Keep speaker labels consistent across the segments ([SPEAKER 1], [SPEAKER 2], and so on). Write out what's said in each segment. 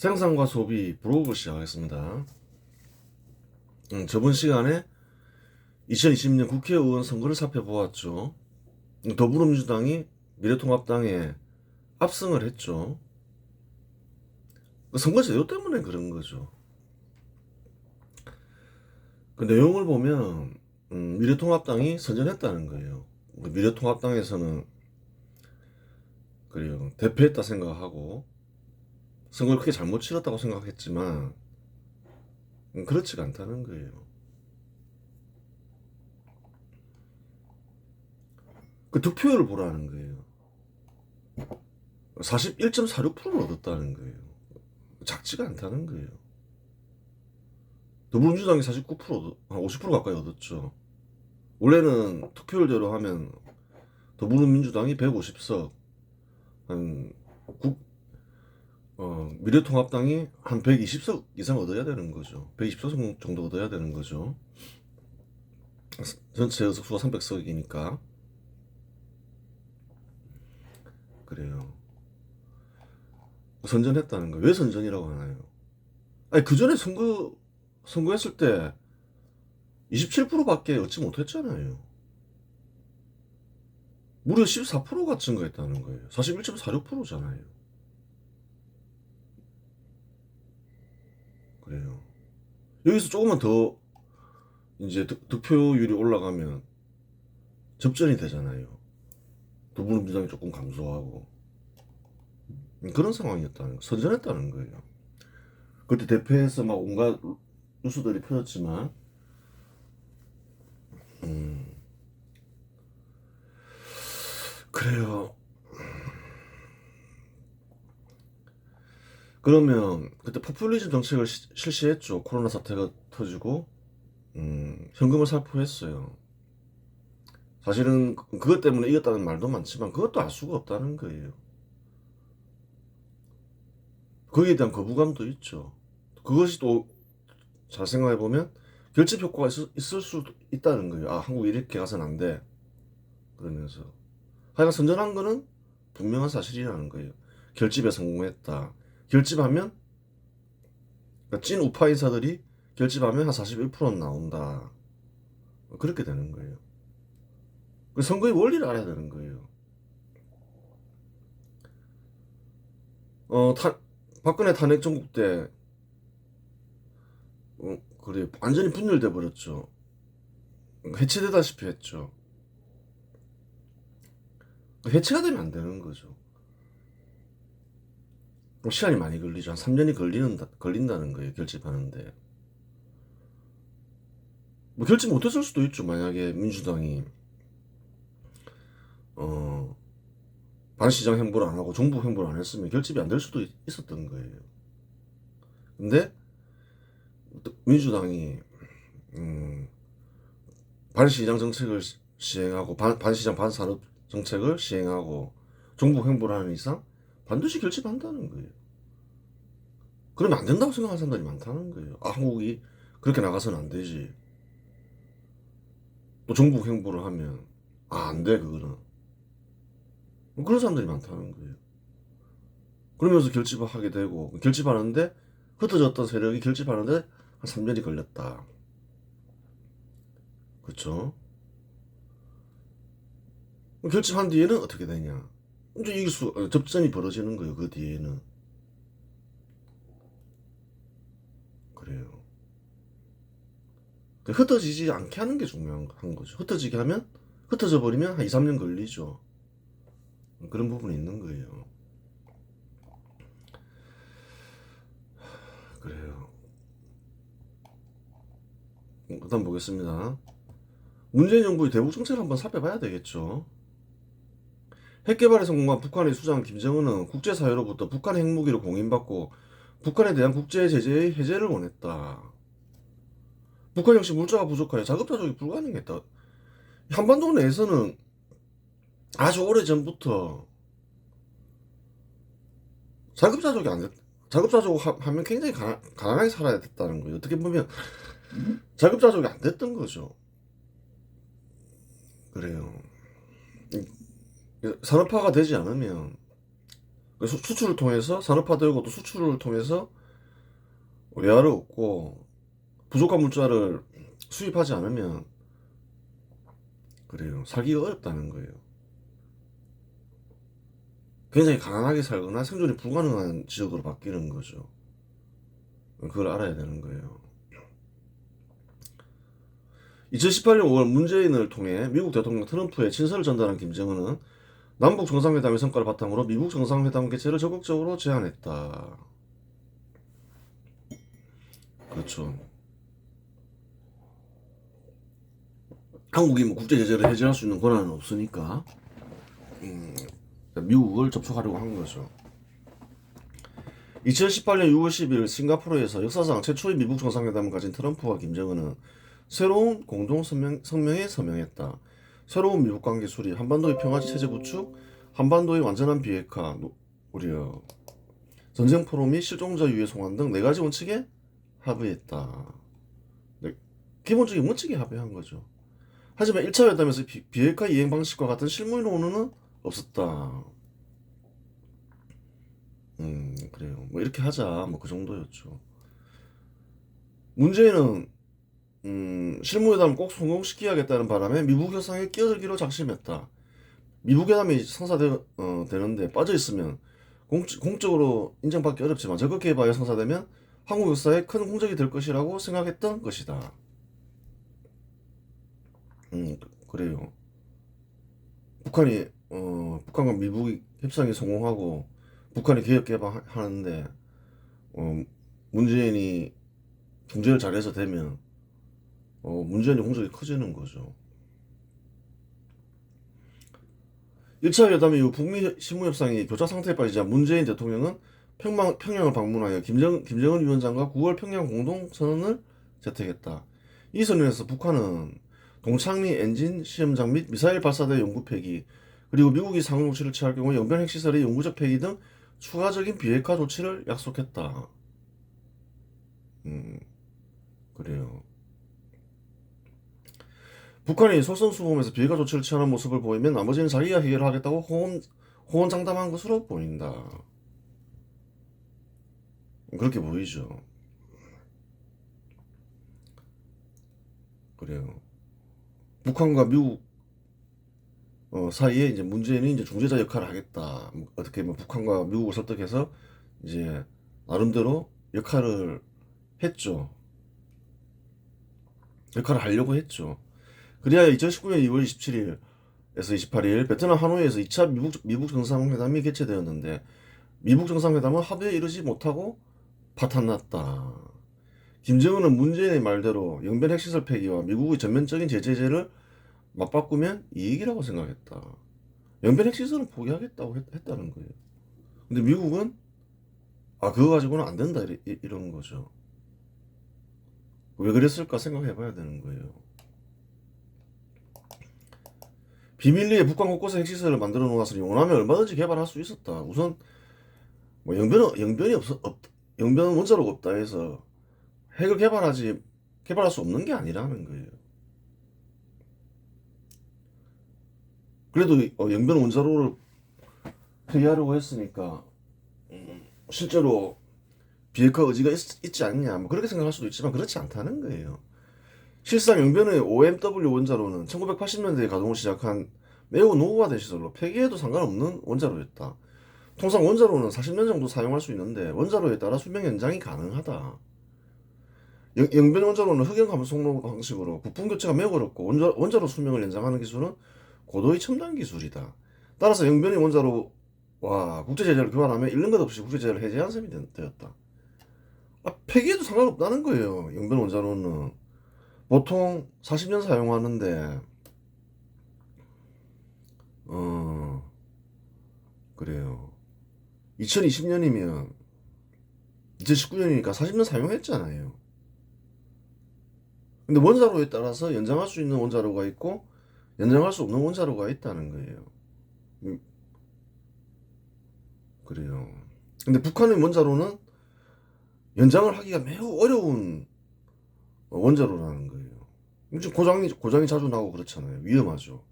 [SPEAKER 1] 생산과 소비 브로그 시작하겠습니다. 저번 시간에 2020년 국회의원 선거를 살펴보았죠. 더불어민주당이 미래통합당에 압승을 했죠. 선거 제도 때문에 그런 거죠. 그 내용을 보면 미래통합당이 선전했다는 거예요. 미래통합당에서는 그래요, 대패했다 생각하고 선거를 크게 잘못 치렀다고 생각했지만 그렇지가 않다는 거예요. 그 득표율을 보라는 거예요. 41.46%를 얻었다는 거예요. 작지가 않다는 거예요. 더불어민주당이 49%, 한 50% 가까이 얻었죠. 원래는 투표율대로 하면 더불어민주당이 150석, 미래통합당이 한 120석 이상 얻어야 되는 거죠. 120석 정도 얻어야 되는 거죠. 전체 의석수가 300석이니까. 그래요. 선전했다는 거예요. 왜 선전이라고 하나요? 아니, 그 전에 선거했을 때 27%밖에 얻지 못했잖아요. 무려 14%가 증가했다는 거예요. 41.46%잖아요. 그래요. 여기서 조금만 더 이제 득표율이 올라가면 접전이 되잖아요. 더불어민주당이 조금 감소하고 그런 상황이었다는 거, 선전했다는 거예요. 그때 대패해서 막 온갖 뉴스들이 펴졌지만 그래요. 그러면 그때 포퓰리즘 정책을 실시했죠. 코로나 사태가 터지고 현금을 살포했어요. 사실은 그것 때문에 이겼다는 말도 많지만 그것도 알 수가 없다는 거예요. 거기에 대한 거부감도 있죠. 그것이 또 잘 생각해보면 결집 효과가 있을 수도 있다는 거예요. 아, 한국 이렇게 가서는 안 돼. 그러면서 하여간 선전한 거는 분명한 사실이라는 거예요. 결집에 성공했다. 결집하면, 그러니까 찐 우파 인사들이 결집하면 한 41%는 나온다. 그렇게 되는 거예요. 그 선거의 원리를 알아야 되는 거예요. 박근혜 탄핵 정국 때 그래, 완전히 분열돼 버렸죠. 해체되다시피 했죠. 해체가 되면 안 되는 거죠. 시간이 많이 걸리죠. 한 3년이 걸린다는 거예요. 결집하는데. 뭐 결집 못했을 수도 있죠. 만약에 민주당이 반시장 행보를 안 하고 정부 행보를 안 했으면 결집이 안 될 수도 있었던 거예요. 근데 민주당이 반시장 정책을 시행하고 반시장 반산업 정책을 시행하고 정부 행보를 하는 이상 반드시 결집한다는 거예요. 그러면 안 된다고 생각하는 사람들이 많다는 거예요. 아, 한국이 그렇게 나가서는 안 되지. 또 정부 행보를 하면 안 돼, 그거는. 그런 사람들이 많다는 거예요. 그러면서 결집을 하게 되고, 결집하는데 흩어졌던 세력이 결집하는데 한 3년이 걸렸다. 그렇죠? 결집한 뒤에는 어떻게 되냐? 이제 접전이 벌어지는 거예요. 그 뒤에는. 그래요. 흩어지지 않게 하는 게 중요한 거죠. 흩어지게 하면, 흩어져 버리면 한 2, 3년 걸리죠. 그런 부분이 있는 거예요. 그래요. 그 다음 보겠습니다. 문재인 정부의 대북 정책을 한번 살펴봐야 되겠죠. 핵개발에 성공한 북한의 수장 김정은은 국제사회로부터 북한 핵무기를 공인받고 북한에 대한 국제 제재의 해제를 원했다. 북한 역시 물자가 부족하여 자급자족이 불가능했다. 한반도 내에서는 아주 오래전부터 자급자족이 안 됐, 자급자족 하면 굉장히 가난하게 살아야 됐다는 거예요. 어떻게 보면 자급자족이 안 됐던 거죠. 그래요. 산업화가 되지 않으면 수출을 통해서 산업화되고 또 수출을 통해서 외화를 얻고 부족한 물자를 수입하지 않으면 그래요. 살기가 어렵다는 거예요. 굉장히 가난하게 살거나 생존이 불가능한 지역으로 바뀌는 거죠. 그걸 알아야 되는 거예요. 2018년 5월 문재인을 통해 미국 대통령 트럼프의 친서를 전달한 김정은은 남북 정상회담의 성과를 바탕으로 미국 정상회담 개최를 적극적으로 제안했다. 그렇죠. 한국이 뭐 국제 제재를 해제할 수 있는 권한은 없으니까 미국을 접촉하려고 한 거죠. 2018년 6월 10일 싱가포르에서 역사상 최초의 미국 정상회담을 가진 트럼프와 김정은은 새로운 공동성명에 서명했다. 새로운 미국 관계 수립, 한반도의 평화지 체제 구축, 한반도의 완전한 비핵화, 우려, 전쟁 포로 및 실종자 유해 송환 등 4가지 원칙에 합의했다. 네, 기본적인 원칙에 합의한 거죠. 하지만 1차 회담에서 비핵화 이행 방식과 같은 실무의 논의는 없었다. 그래요. 뭐 이렇게 하자. 뭐 그 정도였죠. 문제는 실무회담을 꼭 성공시켜야겠다는 바람에 미국 협상에 끼어들기로 작심했다. 미국 회담이 성사되는데 빠져있으면 공적으로 인정받기 어렵지만 적극 해봐야 성사되면 한국 역사에 큰 공적이 될 것이라고 생각했던 것이다. 그래요. 북한과 미국이 협상이 성공하고 북한이 개혁 개방하는데 문재인이 중재를 잘해서 되면 문재인이 공적이 커지는 거죠. 1차 회담 이후 북미 실무협상이 교착 상태에 빠지자 문재인 대통령은 평양을 방문하여 김정은 위원장과 9월 평양 공동선언을 채택했다. 이 선언에서 북한은 동창리 엔진 시험장 및 미사일 발사대 연구 폐기, 그리고 미국이 상응 조치를 취할 경우 영변 핵시설의 영구적 폐기 등 추가적인 비핵화 조치를 약속했다. 그래요. 북한이 솔선수범해서 비핵화 조치를 취하는 모습을 보이면 나머지는 자기가 해결하겠다고 호언장담한 것으로 보인다. 그렇게 보이죠. 그래요. 북한과 미국 사이에 이제 문재인이 이제 중재자 역할을 하겠다. 어떻게 보면 북한과 미국을 설득해서 이제 나름대로 역할을 했죠. 역할을 하려고 했죠. 그래야 2019년 2월 27일에서 28일 베트남 하노이에서 2차 미국 정상회담이 개최되었는데 미국 정상회담은 합의에 이르지 못하고 파탄났다. 김정은은 문재인의 말대로 영변 핵시설 폐기와 미국의 전면적인 제재를 맞바꾸면 이익이라고 생각했다. 영변 핵시설은 포기하겠다고 했다는 거예요. 근데 미국은 그거 가지고는 안 된다 이런 거죠. 왜 그랬을까 생각해 봐야 되는 거예요. 비밀리에 북한 곳곳에 핵시설을 만들어 놓았으니 원하면 얼마든지 개발할 수 있었다. 우선 뭐 영변 원자로가 없다 해서 핵을 개발할 수 없는 게 아니라는 거예요. 그래도 영변 원자로를 폐기하려고 했으니까 실제로 비핵화 의지가 있지 않냐 뭐 그렇게 생각할 수도 있지만 그렇지 않다는 거예요. 실상 영변의 OMW 원자로는 1980년대에 가동을 시작한 매우 노후화된 시설로 폐기해도 상관없는 원자로였다. 통상 원자로는 40년 정도 사용할 수 있는데 원자로에 따라 수명 연장이 가능하다. 영변 원자로는 흑연 감속로 방식으로 부품 교체가 매우 어렵고 원자로 수명을 연장하는 기술은 고도의 첨단 기술이다. 따라서 영변의 원자로와 국제제재를 교환하면 잃는 것 없이 국제제재를 해제한 셈이 되었다. 폐기해도 상관없다는 거예요. 영변 원자로는 보통 40년 사용하는데 그래요. 2020년이면 2019년이니까 40년 사용했잖아요. 근데 원자로에 따라서 연장할 수 있는 원자로가 있고 연장할 수 없는 원자로가 있다는 거예요. 그래요. 근데 북한의 원자로는 연장을 하기가 매우 어려운 원자로라는 거예요. 지금 고장이 자주 나고 그렇잖아요. 위험하죠.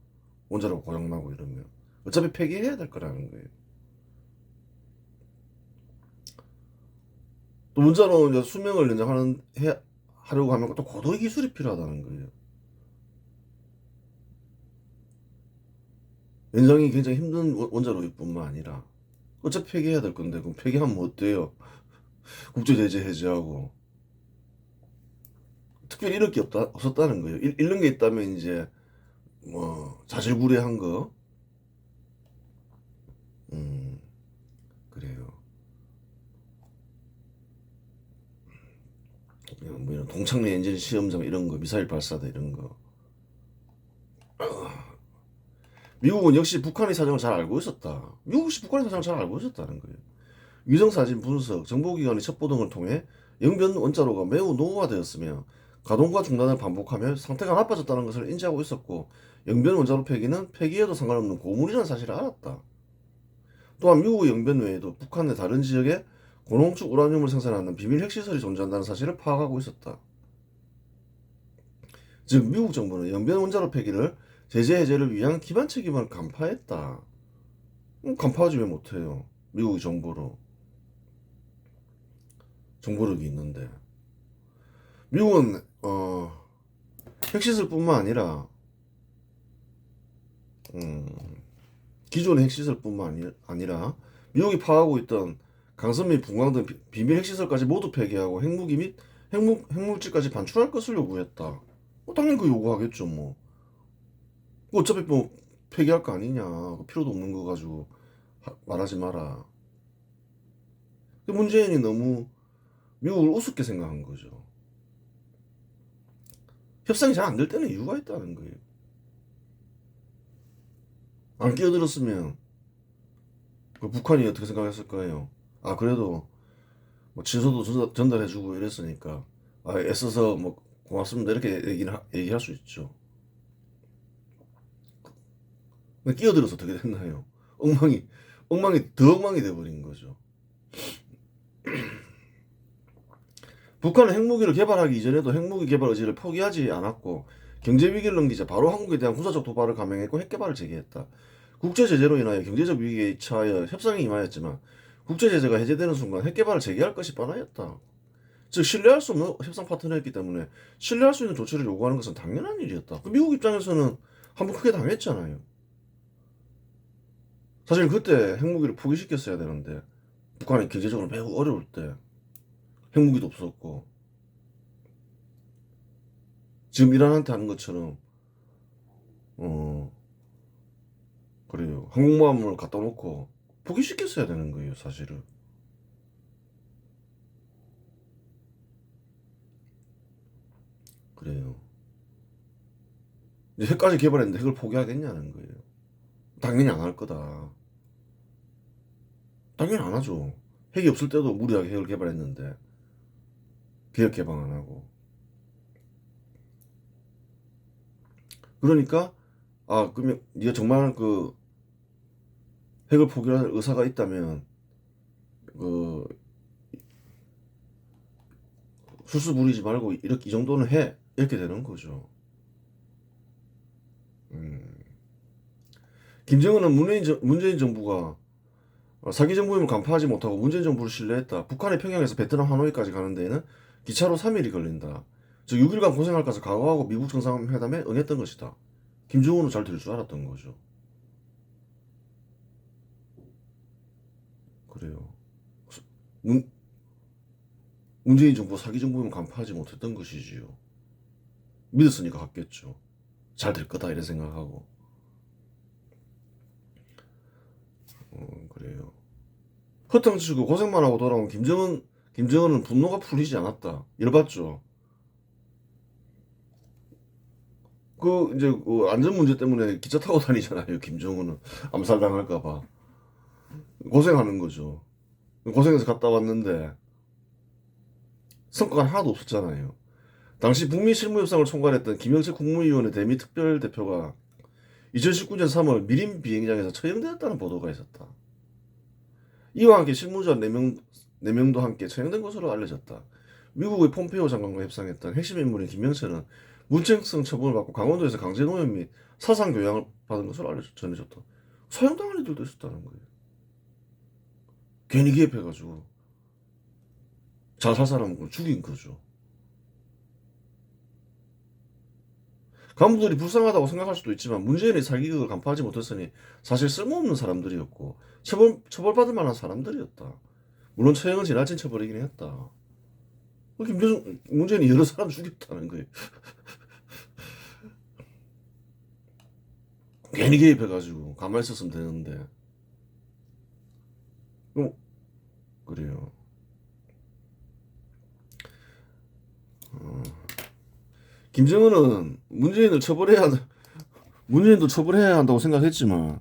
[SPEAKER 1] 원자로가 고장 나고 이러면 어차피 폐기해야 될 거라는 거예요. 또 문자로 이제 수명을 하려고 하면 또 고도의 기술이 필요하다는 거예요. 연장이 굉장히 힘든 원자로뿐만 아니라 어차피 폐기해야 될 건데 그럼 폐기하면 뭐 어때요? 국제 제재 해제하고 특별히 이럴 게 없었다는 거예요. 이런 게 있다면 이제 뭐 자질구레한 거, 음 그래요. 뭐 이런 동창리 엔진 시험장 이런 거, 미사일 발사대 이런 거. 미국은 역시 북한의 사정을 잘 알고 있었다. 미국 역시 북한의 사정을 잘 알고 있었다는 거예요. 위성사진 분석, 정보기관의 첩보 등을 통해 영변 원자로가 매우 노후화되었으며 가동과 중단을 반복하며 상태가 나빠졌다는 것을 인지하고 있었고 영변 원자로 폐기는 폐기해도 상관없는 고물이라는 사실을 알았다. 또한 미국의 영변 외에도 북한의 다른 지역에 고농축 우라늄을 생산하는 비밀 핵시설이 존재한다는 사실을 파악하고 있었다. 즉 미국 정부는 영변 원자로 폐기를 제재 해제를 위한 기반 책임을 간파했다. 간파하지 왜 못해요? 미국의 정보력이 있는데. 미국은 핵시설뿐만 아니라 기존의 핵시설뿐만 아니라 미국이 파악하고 있던 강선 및 분광 등 비밀 핵시설까지 모두 폐기하고 핵무기 및 핵물질까지 반출할 것을 요구했다. 당연히 그 요구하겠죠 뭐. 어차피 뭐 폐기할 거 아니냐. 필요도 없는 거 가지고 말하지 마라. 문재인이 너무 미국을 우습게 생각한 거죠. 협상이 잘 안 될 때는 이유가 있다는 거예요. 안 끼어들었으면 그 북한이 어떻게 생각했을 거예요. 아 그래도 뭐 친서도 전달해주고 이랬으니까 애써서 뭐 고맙습니다 이렇게 얘기할 수 있죠. 근데 끼어들어서 어떻게 됐나요? 엉망이 더 엉망이 돼버린 거죠. 북한은 핵무기를 개발하기 이전에도 핵무기 개발 의지를 포기하지 않았고 경제 위기를 넘기자 바로 한국에 대한 군사적 도발을 감행했고 핵 개발을 재개했다. 국제 제재로 인하여 경제적 위기에 처하여 협상에 임하였지만 국제 제재가 해제되는 순간 핵 개발을 재개할 것이 뻔하였다. 즉 신뢰할 수 없는 협상 파트너였기 때문에 신뢰할 수 있는 조치를 요구하는 것은 당연한 일이었다. 그 미국 입장에서는 한번 크게 당했잖아요. 사실 그때 핵무기를 포기시켰어야 되는데 북한이 경제적으로 매우 어려울 때 핵무기도 없었고 지금 이란한테 하는 것처럼 어 그래요. 항공모함을 갖다 놓고 포기시켰어야 되는 거예요 사실은. 그래요. 이제 핵까지 개발했는데 핵을 포기하겠냐는 거예요. 당연히 안 할 거다. 당연히 안 하죠. 핵이 없을 때도 무리하게 핵을 개발했는데 계획 개방 안 하고. 그러니까 그러면 네가 정말 그 핵을 포기할 의사가 있다면 그 술수 부리지 말고 이렇게 이 정도는 해 이렇게 되는 거죠. 음. 김정은은 문재인 정부가 사기 정부임을 간파하지 못하고 문재인 정부를 신뢰했다. 북한의 평양에서 베트남 하노이까지 가는 데에는 기차로 3일이 걸린다. 즉 6일간 고생할 것을 각오하고 미국 정상회담에 응했던 것이다. 김정은은 잘 될 줄 알았던 거죠. 그래요. 문, 문재인 정부 사기 정부임을 간파하지 못했던 것이지요. 믿었으니까 갔겠죠. 잘 될 거다 이런 생각하고. 그래요. 허탕치고 고생만 하고 돌아온 김정은은 분노가 풀리지 않았다. 열받죠. 그 이제 그 안전 문제 때문에 기차 타고 다니잖아요. 김정은은 암살당할까봐 고생하는 거죠. 고생해서 갔다 왔는데 성과가 하나도 없었잖아요. 당시 북미 실무협상을 총괄했던 김영철 국무위원회 대미 특별대표가 2019년 3월 미림 비행장에서 처형되었다는 보도가 있었다. 이와 함께 실무자 4명도 함께 처형된 것으로 알려졌다. 미국의 폼페이오 장관과 협상했던 핵심 인물인 김영철은 문책성 처분을 받고 강원도에서 강제노역 및 사상교양을 받은 것으로 전해졌다. 처형당한 애들도 있었다는 거예요. 괜히 개입해가지고 잘 살 사람은 죽인 거죠. 간부들이 불쌍하다고 생각할 수도 있지만 문재인의 사기극을 간파하지 못했으니 사실 쓸모없는 사람들이었고 처벌받을 만한 사람들이었다. 물론 처형은 지나친 처벌이긴 했다. 문재인이 여러 사람 죽였다는 거예요. 괜히 개입해가지고 가만히 있었으면 되는데. 그래요. 김정은은 문재인도 처벌해야 한다고 생각했지만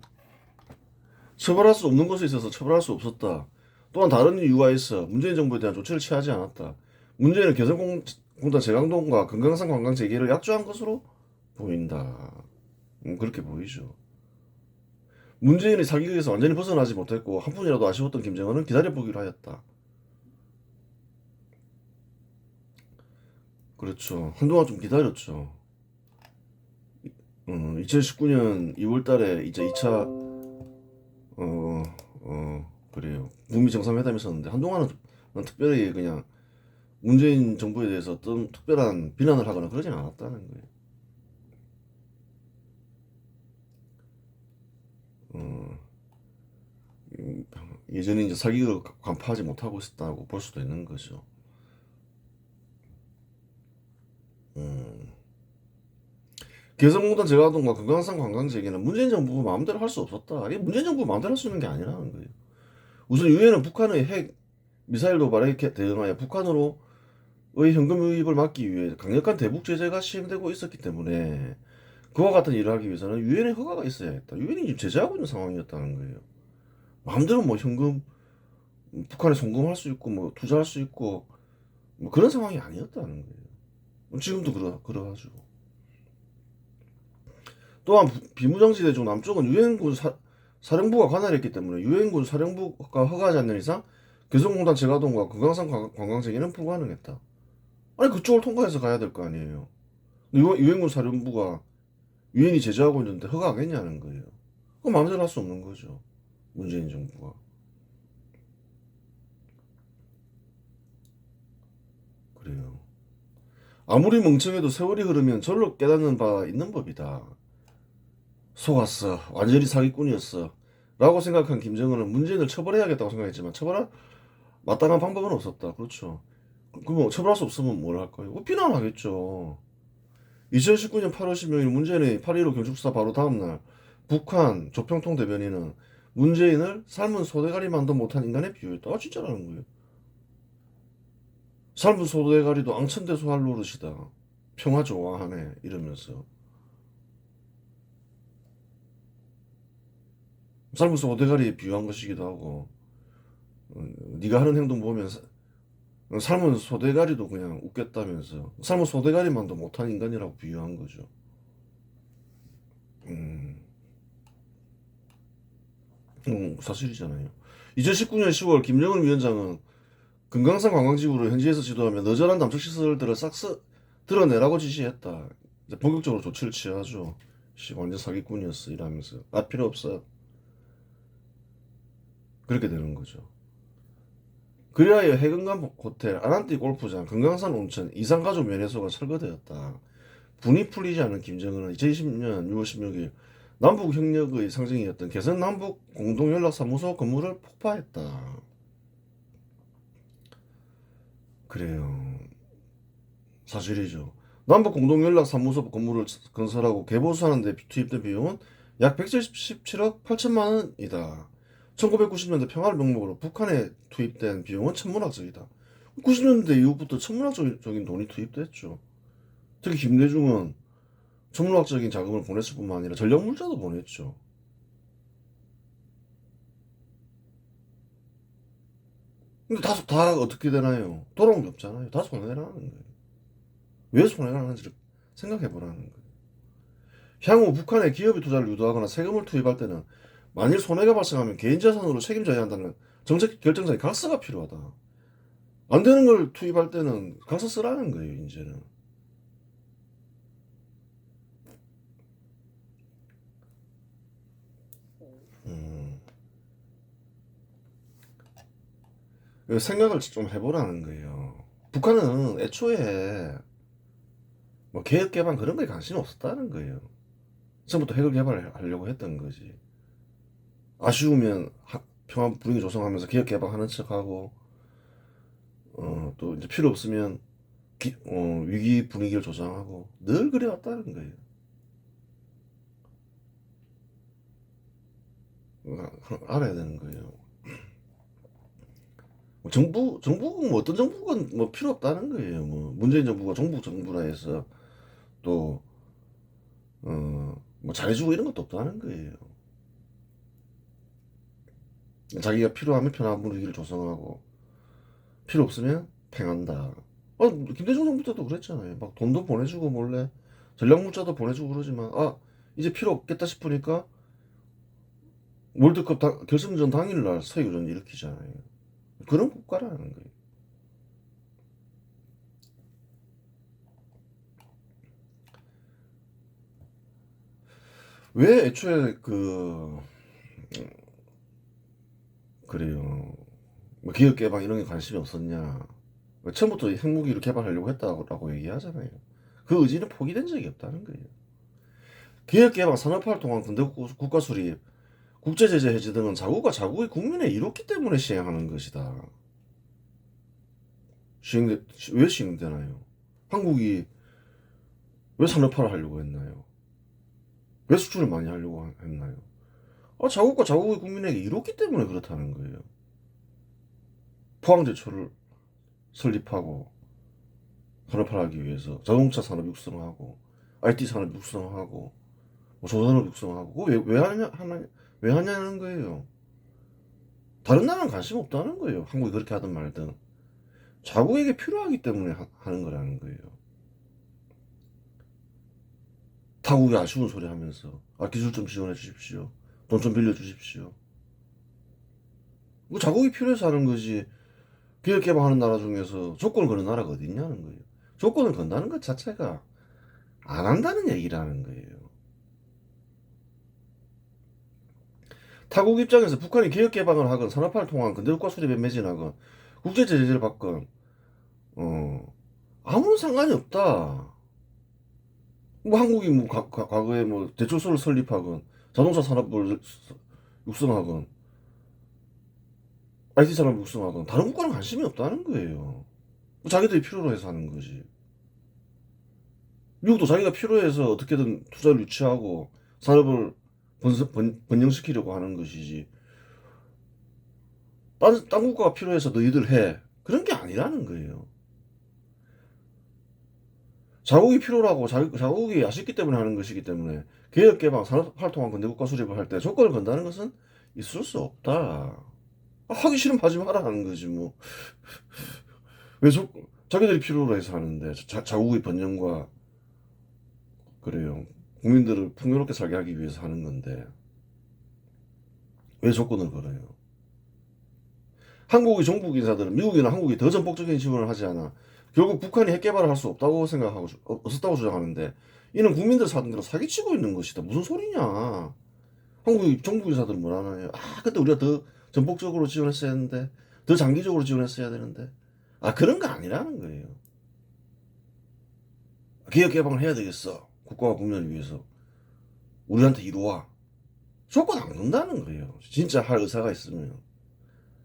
[SPEAKER 1] 처벌할 수 없는 것에 있어서 처벌할 수 없었다. 또한 다른 이유가 있어 문재인 정부에 대한 조치를 취하지 않았다. 문재인은 개성공단 재강동과 금강산 관광 재개를 약조한 것으로 보인다. 그렇게 보이죠. 문재인이 사기극에서 완전히 벗어나지 못했고 한 푼이라도 아쉬웠던 김정은은 기다려보기로 하였다. 그렇죠. 한동안 좀 기다렸죠. 2019년 2월 달에 이제 2차 그래요. 북미 정상회담이 있었는데 한동안은 특별히 그냥 문재인 정부에 대해서 어떤 특별한 비난을 하거나 그러진 않았다는 거예요. 어, 예전에 이제 사기를 간파하지 못하고 있었다고 볼 수도 있는 거죠. 음. 개성공단 재가동과 금강산 관광지 얘기는 문재인 정부 마음대로 할 수 없었다. 이게 문재인 정부 마음대로 할 수 있는 게 아니라는 거예요. 우선 유엔은 북한의 핵 미사일 도발에 대응하여 북한으로의 현금 유입을 막기 위해 강력한 대북 제재가 시행되고 있었기 때문에 그와 같은 일을 하기 위해서는 유엔의 허가가 있어야 했다. 유엔이 지금 제재하고 있는 상황이었다는 거예요. 마음대로 뭐 현금 북한에 송금할 수 있고 뭐 투자할 수 있고 뭐 그런 상황이 아니었다는 거예요. 지금도 그러가지고. 또한 비무장지대 중 남쪽은 유엔군 사령부가 관할했기 때문에 유엔군 사령부가 허가하지 않는 이상 개성공단 재가동과 금강산 관광재개는 불가능했다. 아니 그쪽을 통과해서 가야 될 거 아니에요. 유엔군 사령부가 유엔이 제재하고 있는데 허가하겠냐는 거예요. 그거 마음대로 할 수 없는 거죠. 문재인 정부가. 그래요. 아무리 멍청해도 세월이 흐르면 절로 깨닫는 바 있는 법이다. 속았어. 완전히 사기꾼이었어. 라고 생각한 김정은은 문재인을 처벌해야겠다고 생각했지만 처벌할 마땅한 방법은 없었다. 그렇죠. 그럼 처벌할 수 없으면 뭘 할까요? 비난하겠죠. 2019년 8월 16일 문재인의 8.15 경축사 바로 다음날 북한 조평통 대변인은 문재인을 삶은 소대가리만도 못한 인간에 비유했다. 아 진짜라는 거예요. 삶은 소대가리도 앙천대소 할 노릇이다. 평화 좋아하네 이러면서 삶은 소대가리에 비유한 것이기도 하고 네가 하는 행동 보면 삶은 소대가리도 그냥 웃겠다면서 삶은 소대가리만도 못한 인간이라고 비유한 거죠. 음, 사실이잖아요. 2019년 10월 김정은 위원장은 금강산 관광지구를 현지에서 지도하며 너절한 남측 시설들을 드러내라고 지시했다. 이제 본격적으로 조치를 취하죠. 완전 사기꾼이었어 이러면서 필요 없어. 그렇게 되는 거죠. 그리하여 해금강 호텔, 아난티 골프장, 금강산 온천, 이산가족 면회소가 철거되었다. 분이 풀리지 않은 김정은은 2020년 6월 16일 남북 협력의 상징이었던 개성 남북 공동연락사무소 건물을 폭파했다. 그래요. 사실이죠. 남북 공동연락사무소 건물을 건설하고 개보수하는 데 투입된 비용은 약 177억 8천만 원이다. 1990년대 평화를 명목으로 북한에 투입된 비용은 천문학적이다. 90년대 이후부터 천문학적인 돈이 투입됐죠. 특히 김대중은 천문학적인 자금을 보냈을 뿐만 아니라 전력 물자도 보냈죠. 근데 다 어떻게 되나요? 돌아온 게 없잖아요. 다 손해라는 거예요. 왜 손해가 나는지를 생각해 보라는 거예요. 향후 북한에 기업의 투자를 유도하거나 세금을 투입할 때는 만일 손해가 발생하면 개인 자산으로 책임져야 한다는 정책 결정자의 각서가 필요하다. 안 되는 걸 투입할 때는 각서 쓰라는 거예요, 이제는. 생각을 좀 해보라는 거예요. 북한은 애초에 뭐 개혁 개방 그런 거에 관심이 없었다는 거예요. 처음부터 핵을 개발하려고 했던 거지. 아쉬우면 평화 분위기 조성하면서 개혁 개방하는 척하고 또 이제 필요 없으면 위기 분위기를 조성하고 늘 그래왔다는 거예요. 알아야 되는 거예요. 정부가 뭐 어떤 정부가 뭐 필요 없다는 거예요. 뭐 문재인 정부가 종북 정부라 해서 또 뭐 잘해주고 이런 것도 없다는 거예요. 자기가 필요하면 편한 분위기를 조성하고 필요 없으면 팽한다. 김대중 정부 때도 그랬잖아요. 막 돈도 보내주고 몰래 전략 문자도 보내주고 그러지만 이제 필요 없겠다 싶으니까 월드컵 결승전 당일날 서해교전 일으키잖아요. 그런 국가라는 거예요. 왜 애초에 그래요. 뭐 기업 개방 이런 게 관심이 없었냐. 왜 처음부터 핵무기를 개발하려고 했다고 얘기하잖아요. 그 의지는 포기된 적이 없다는 거예요. 기업 개방 산업화를 통한 근대 국가 수립, 국제 제재 해제 등은 자국의 국민의 이롭기 때문에 시행하는 것이다. 왜 시행되나요? 한국이 왜 산업화를 하려고 했나요? 왜 수출을 많이 하려고 했나요? 자국의 국민에게 이롭기 때문에 그렇다는 거예요. 포항제철을 설립하고 산업화를 하기 위해서 자동차 산업 육성하고 IT 산업 육성하고 뭐 조선업 육성하고 왜 하냐는 거예요. 다른 나라는 관심 없다는 거예요. 한국이 그렇게 하든 말든 자국에게 필요하기 때문에 하는 거라는 거예요. 타국이 아쉬운 소리 하면서 기술 좀 지원해 주십시오. 돈 좀 빌려 주십시오. 뭐 자국이 필요해서 하는 거지. 기업 개발하는 나라 중에서 조건을 거는 나라가 어디 있냐는 거예요. 조건을 건다는 것 자체가 안 한다는 얘기라는 거예요. 타국 입장에서 북한이 기업 개방을 하건 산업화를 통한 근대국가 수립에 매진하건 국제 제재를 받건 아무런 상관이 없다. 뭐 한국이 뭐 과거에 뭐 대철소를 설립하건 자동차 산업을 육성하건 IT 산업을 육성하건 다른 국가는 관심이 없다는 거예요. 자기들이 필요로 해서 하는 거지. 미국도 자기가 필요해서 어떻게든 투자를 유치하고 산업을 번영시키려고 하는 것이지. 딴 국가가 필요해서 너희들 해. 그런 게 아니라는 거예요. 자국이 필요라고 자국이 아쉽기 때문에 하는 것이기 때문에 개혁 개방 산업화를 통한 근대 국가 수립을 할 때 조건을 건다는 것은 있을 수 없다. 하기 싫으면 하지 마라 하는 거지 뭐. 왜 자기들이 필요로 해서 하는데 자국의 번영과 그래요. 국민들을 풍요롭게 살게 하기 위해서 하는 건데 왜 조건을 걸어요? 한국의 정부 인사들은 미국이나 한국이 더 전폭적인 지원을 하지 않아 결국 북한이 핵 개발을 할 수 없다고 생각하고 없었다고 주장하는데 이는 국민들 사람들을 사기치고 있는 것이다. 무슨 소리냐? 한국의 정부 인사들은 뭐라 하나요? 그때 우리가 더 전폭적으로 지원했어야 했는데 더 장기적으로 지원했어야 되는데 그런 거 아니라는 거예요. 기업 개방을 해야 되겠어. 국가와 국민을 위해서 우리한테 이루와. 조건 안 건다는 거예요. 진짜 할 의사가 있으면.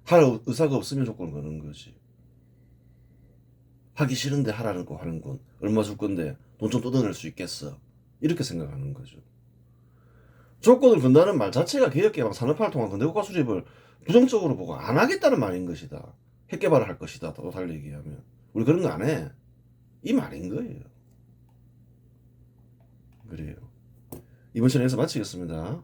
[SPEAKER 1] 할 의사가 없으면 조건을 거는 거지. 하기 싫은데 하라는 거 하는 건 얼마 줄 건데 돈 좀 뜯어낼 수 있겠어. 이렇게 생각하는 거죠. 조건을 건다는 말 자체가 개혁개방 산업화를 통한 근대국가 수립을 부정적으로 보고 안 하겠다는 말인 것이다. 핵 개발을 할 것이다. 더 달리 얘기하면. 우리 그런 거 안 해. 이 말인 거예요. 그래요. 이번 시간에 여기서 마치겠습니다.